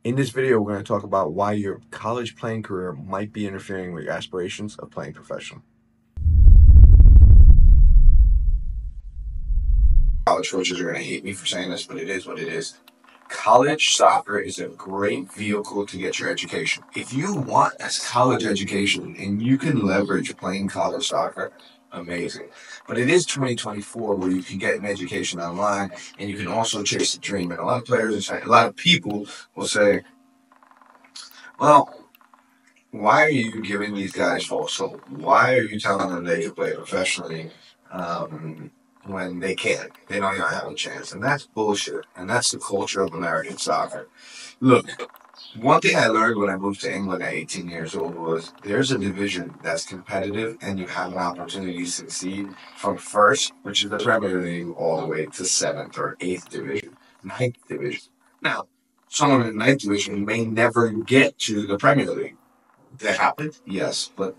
In this video, we're going to talk about why your college playing career might be interfering with your aspirations of playing professional. College coaches are going to hate me for saying this, but it is what it is. College soccer is a great vehicle to get your education. If you want a college education and you can leverage playing college soccer, amazing. But it is 2024 where you can get an education online and you can also chase the dream. And a lot of players, a lot of people will say, well, why are you giving these guys false hope? Why are you telling them they can play professionally when they can't? They don't even have a chance. And that's bullshit. And that's the culture of American soccer. Look, one thing I learned when I moved to England at 18 years old was there's a division that's competitive and you have an opportunity to succeed from first, which is the Premier League, all the way to seventh or eighth division, ninth division. Now, someone in the ninth division may never get to the Premier League. That happened, yes, but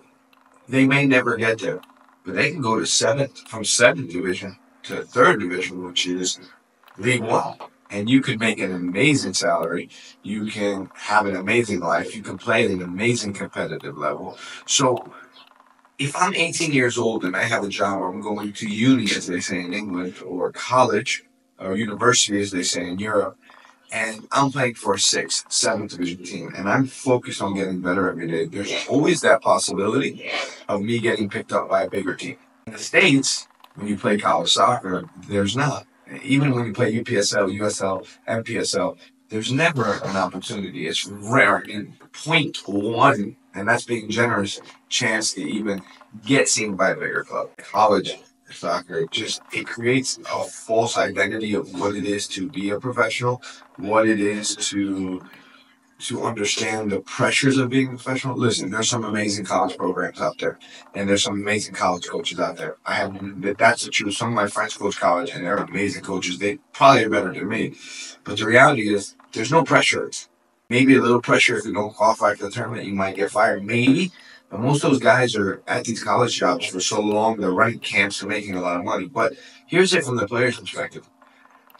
they may never get there. But they can go to seventh, from seventh division to third division, which is League One. And you could make an amazing salary. You can have an amazing life. You can play at an amazing competitive level. So if I'm 18 years old and I have a job, or I'm going to uni, as they say in England, or college, or university, as they say in Europe, and I'm playing for a sixth, seventh division team, and I'm focused on getting better every day, there's always that possibility of me getting picked up by a bigger team. In the States, when you play college soccer, there's not. Even when you play UPSL, USL, MPSL, there's never an opportunity. It's rare, in 0.1, and that's being generous, chance to even get seen by a bigger club. College soccer it creates a false identity of what it is to be a professional, what it is to understand the pressures of being a professional. Listen, there's some amazing college programs out there, and there's some amazing college coaches out there. That's the truth. Some of my friends coach college, and they're amazing coaches. They probably are better than me, but the reality is there's no pressure. Maybe a little pressure if you don't qualify for the tournament, you might get fired. Maybe. But most of those guys are at these college jobs for so long, they're running camps and making a lot of money. But here's it from the player's perspective.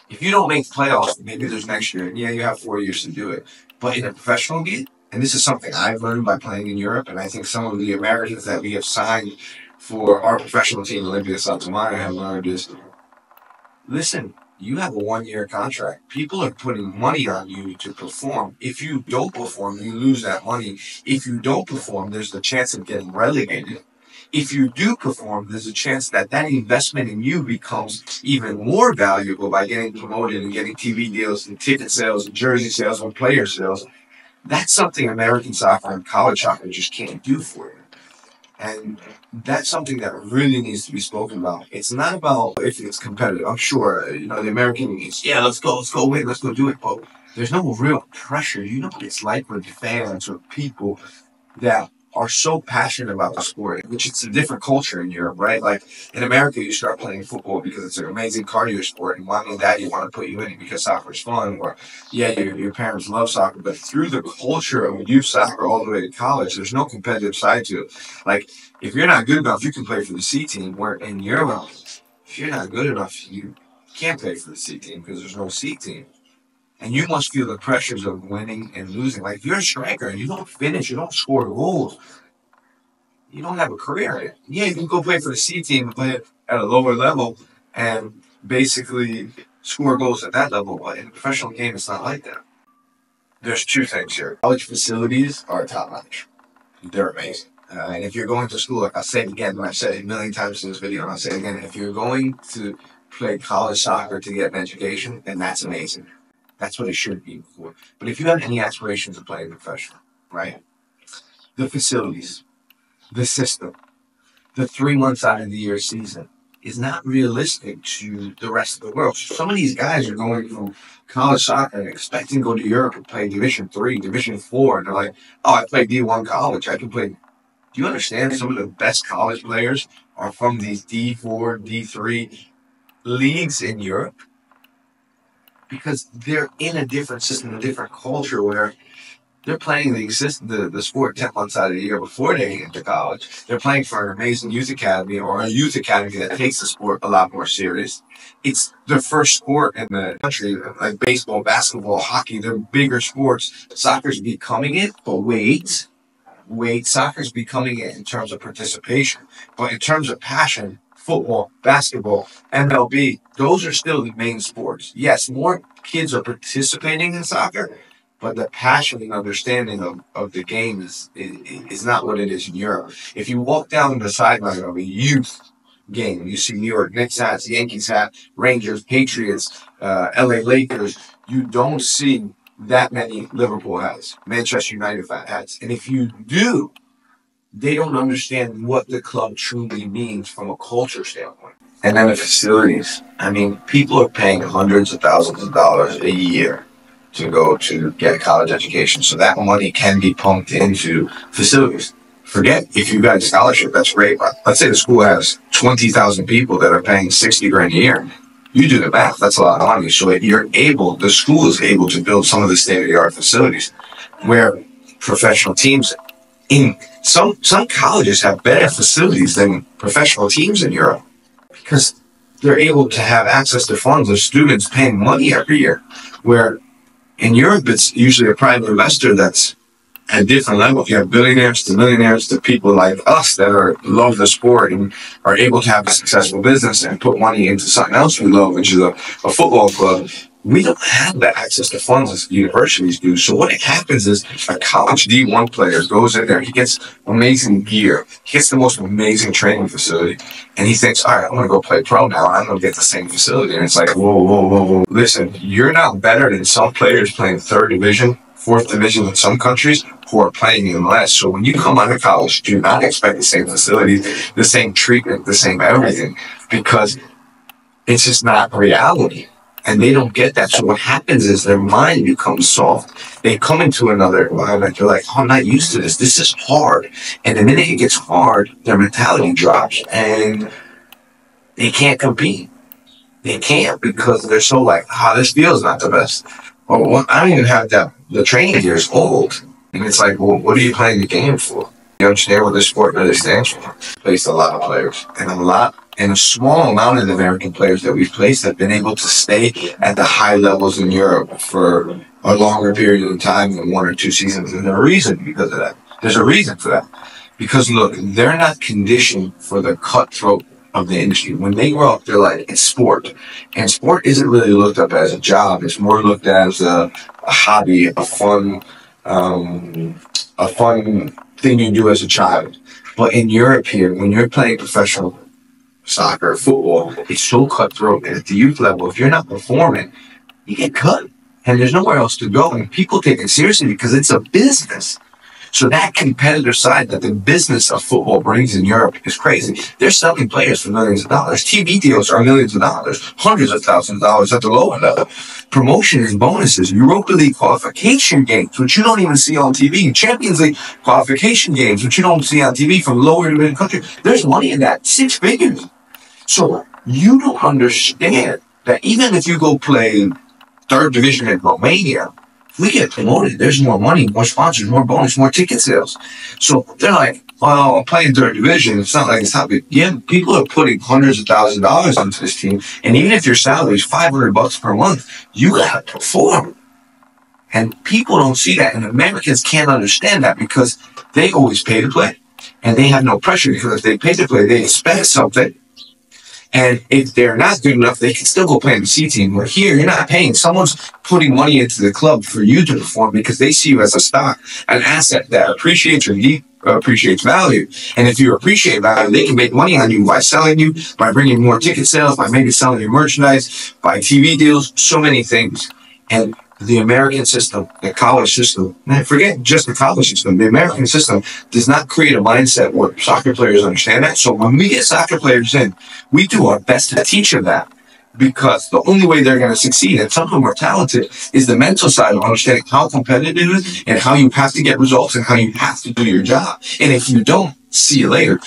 If you don't make playoffs, maybe there's next year. Yeah, you have 4 years to do it. But in a professional game, and this is something I've learned by playing in Europe, and I think some of the Americans that we have signed for our professional team, Olympia Santa Maria, have learned is, listen, you have a 1 year contract. People are putting money on you to perform. If you don't perform, you lose that money. If you don't perform, there's the chance of getting relegated. If you do perform, there's a chance that that investment in you becomes even more valuable by getting promoted and getting TV deals and ticket sales and jersey sales and player sales. That's something American soccer and college soccer just can't do for you. And that's something that really needs to be spoken about. It's not about if it's competitive. I'm sure, the American is, yeah, let's go win, let's go do it. But there's no real pressure. You know what it's like with fans or people that are so passionate about the sport, which it's a different culture in Europe, right? Like in America, you start playing football because it's an amazing cardio sport, and mom and daddy want to put you in it because soccer is fun, or yeah, your parents love soccer. But through the culture of youth soccer all the way to college, there's no competitive side to it. Like if you're not good enough, you can play for the C team. Where in Europe, if you're not good enough, you can't play for the C team because there's no C team. And you must feel the pressures of winning and losing. Like if you're a striker and you don't finish, you don't score goals, you don't have a career. Yeah, you can go play for the C team and play at a lower level and basically score goals at that level. But in a professional game, it's not like that. There's two things here. College facilities are top notch. They're amazing. And if you're going to school, like I said again, I've said it a million times in this video, and I'll say it again, if you're going to play college soccer to get an education, then that's amazing. That's what it should be for. But if you have any aspirations of playing professional, right? The facilities, the system, the 3 months out of the year season is not realistic to the rest of the world. So some of these guys are going from college soccer and expecting to go to Europe and play Division 3, Division 4, and they're like, oh, I play D1 college. I can play. Do you understand some of the best college players are from these D4, D3 leagues in Europe? Because they're in a different system, a different culture where They're playing the sport 10 months out of the year before they get into college. They're playing for an amazing youth academy or a youth academy that takes the sport a lot more serious. It's the first sport in the country, like baseball, basketball, hockey. They're bigger sports. Soccer's becoming it, but wait, soccer's becoming it in terms of participation. But in terms of passion, football, basketball, MLB, those are still the main sports. Yes, more kids are participating in soccer, but the passion and understanding of the game is not what it is in Europe. If you walk down the sideline of a youth game, you see New York Knicks hats, Yankees hats, Rangers, Patriots, LA Lakers. You don't see that many Liverpool hats, Manchester United hats. And if you do, they don't understand what the club truly means from a culture standpoint. And then the facilities. I mean, people are paying hundreds of thousands of dollars a year to go to get a college education. So that money can be pumped into facilities. Forget if you got a scholarship, that's great. But let's say the school has 20,000 people that are paying 60 grand a year. You do the math, that's a lot of money. So the school is able to build some of the state-of-the-art facilities where professional teams in some colleges have better facilities than professional teams in Europe because they're able to have access to funds of students paying money every year, where in Europe, it's usually a private investor that's at different levels. You have billionaires to millionaires to people like us that love the sport and are able to have a successful business and put money into something else we love, which is a football club. We don't have that access to funds as universities do. So what happens is a college D1 player goes in there, he gets amazing gear, he gets the most amazing training facility, and he thinks, all right, I'm going to go play pro now, I'm going to get the same facility. And it's like, whoa. Listen, you're not better than some players playing third division, fourth division in some countries who are playing in less. So when you come out of college, do not expect the same facilities, the same treatment, the same everything, because it's just not reality. And they don't get that. So what happens is their mind becomes soft. They come into another environment. They're like, oh, I'm not used to this. This is hard. And the minute it gets hard, their mentality drops and they can't compete. They can't because they're so like, this feels not the best. Well, I don't even have the training years old. And it's like, well, what are you playing the game for? You understand what this sport really stands for? Placed a lot of players and a small amount of the American players that we've placed have been able to stay at the high levels in Europe for a longer period of time than 1 or 2 seasons. And there's a reason because of that. There's a reason for that. Because look, they're not conditioned for the cutthroat of the industry. When they grow up, they're like, it's sport. And sport isn't really looked up as a job. It's more looked at as a hobby, a fun thing you do as a child. But in Europe here, when you're playing professional soccer, football, it's so cutthroat. And at the youth level, if you're not performing, you get cut. And there's nowhere else to go. And people take it seriously because it's a business. So that competitor side that the business of football brings in Europe is crazy. They're selling players for millions of dollars. TV deals are millions of dollars, hundreds of thousands of dollars at the lower level. Promotions, bonuses, Europa League qualification games, which you don't even see on TV. Champions League qualification games, which you don't see on TV from lower division countries. There's money in that, 6 figures. So you don't understand that even if you go play third division in Romania, if we get promoted, there's more money, more sponsors, more bonus, more ticket sales. So they're like, well, I'm playing third division. It's not like it's not big. Yeah, people are putting hundreds of thousands of dollars into this team. And even if your salary is $500 per month, you got to perform. And people don't see that. And Americans can't understand that because they always pay to play. And they have no pressure because if they pay to play, they expect something. And if they're not good enough, they can still go play in the C team. Where here, you're not paying. Someone's putting money into the club for you to perform because they see you as a stock, an asset that appreciates or appreciates value. And if you appreciate value, they can make money on you by selling you, by bringing more ticket sales, by maybe selling your merchandise, by TV deals, so many things. And the American system, the college system, and forget just the college system, the American system does not create a mindset where soccer players understand that. So when we get soccer players in, we do our best to teach them that because the only way they're going to succeed, and some of them are talented, is the mental side of understanding how competitive it is and how you have to get results and how you have to do your job. And if you don't, see you later.